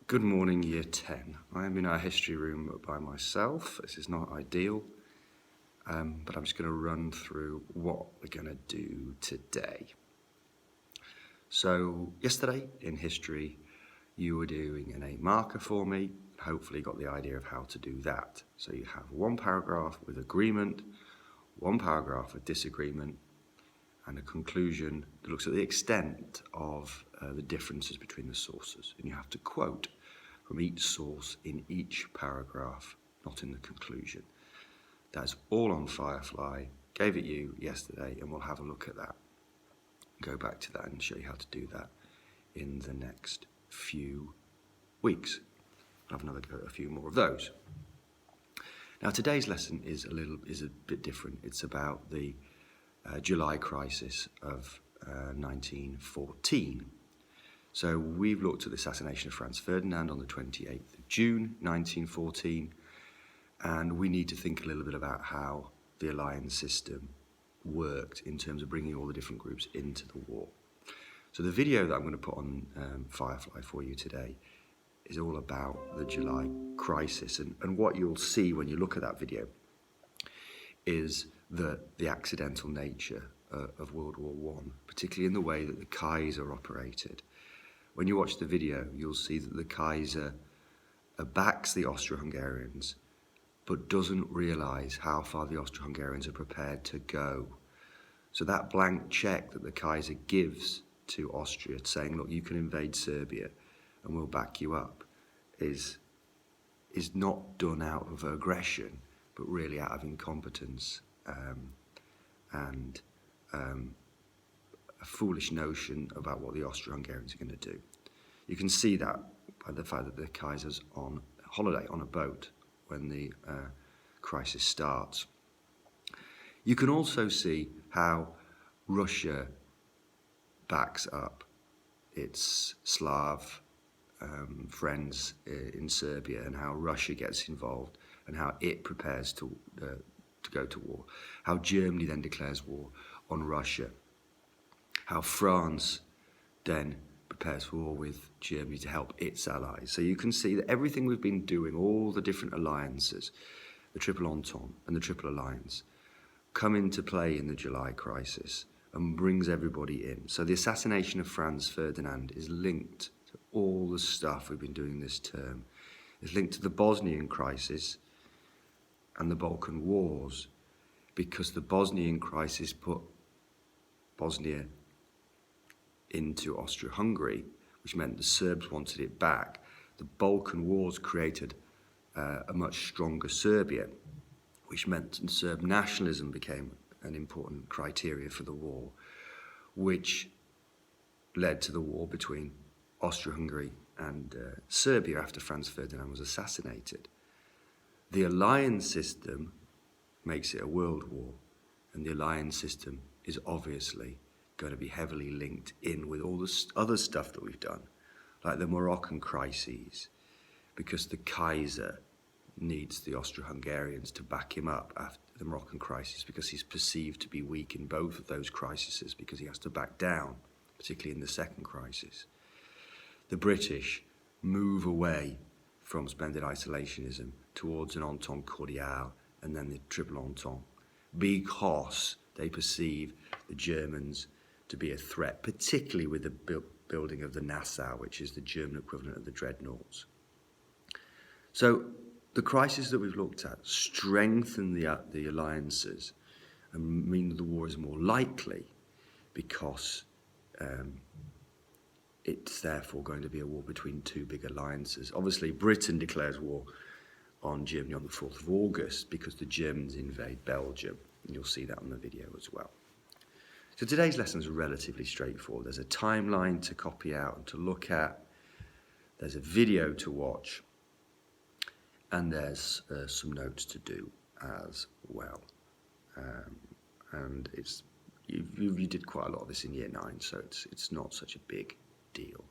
Good morning, Year 10. I am in our history room by myself. This is not ideal, but I'm just going to run through what we're going to do today. So, yesterday in history, you were doing an A marker for me. Hopefully got the idea of how to do that. So you have one paragraph with agreement, one paragraph with disagreement, and a conclusion that looks at the extent of the differences between the sources. And you have to quote from each source in each paragraph, not in the conclusion. That's all on Firefly. Gave it you yesterday, and we'll have a look at that. Go back to that and show you how to do that in the next few weeks. I'll have another go at a few more of those. Now today's lesson is a bit different. It's about the July crisis of 1914. So we've looked at the assassination of Franz Ferdinand on the 28th of June 1914, and we need to think a little bit about how the alliance system worked in terms of bringing all the different groups into the war. So the video that I'm going to put on Firefly for you today is all about the July crisis, and what you'll see when you look at that video is the accidental nature of World War I, particularly in the way that the Kaiser operated. When you watch the video, you'll see that the Kaiser backs the Austro-Hungarians, but doesn't realise how far the Austro-Hungarians are prepared to go. So that blank check that the Kaiser gives to Austria, saying, look, you can invade Serbia and we'll back you up, is not done out of aggression, but really out of incompetence and a foolish notion about what the Austro-Hungarians are going to do. You can see that by the fact that the Kaiser's on holiday on a boat when the crisis starts. You can also see how Russia backs up its Slav friends in Serbia, and how Russia gets involved and how it prepares to go to war. How Germany then declares war on Russia. How France then prepares for war with Germany to help its allies. So you can see that everything we've been doing, all the different alliances, the Triple Entente and the Triple Alliance, come into play in the July crisis and brings everybody in. So the assassination of Franz Ferdinand is linked to all the stuff we've been doing this term. It's linked to the Bosnian crisis and the Balkan Wars, because the Bosnian crisis put Bosnia into Austro-Hungary, which meant the Serbs wanted it back. The Balkan Wars created a much stronger Serbia, which meant Serb nationalism became an important criteria for the war, which led to the war between Austro-Hungary and Serbia after Franz Ferdinand was assassinated. The alliance system makes it a world war, and the alliance system is obviously going to be heavily linked in with all the other stuff that we've done, like the Moroccan crises, because the Kaiser needs the Austro-Hungarians to back him up after the Moroccan crisis, because he's perceived to be weak in both of those crises, because he has to back down, particularly in the second crisis. The British move away from splendid isolationism towards an Entente Cordiale and then the Triple Entente, because they perceive the Germans to be a threat, particularly with the building of the Nassau, which is the German equivalent of the dreadnoughts. So the crises that we've looked at strengthen the alliances and mean that the war is more likely, because it's therefore going to be a war between two big alliances. Obviously, Britain declares war on Germany on the 4th of August because the Germans invade Belgium, and you'll see that on the video as well. So today's lesson is relatively straightforward. There's a timeline to copy out and to look at. There's a video to watch. And there's some notes to do as well. And you did quite a lot of this in Year 9, so it's not such a big deal.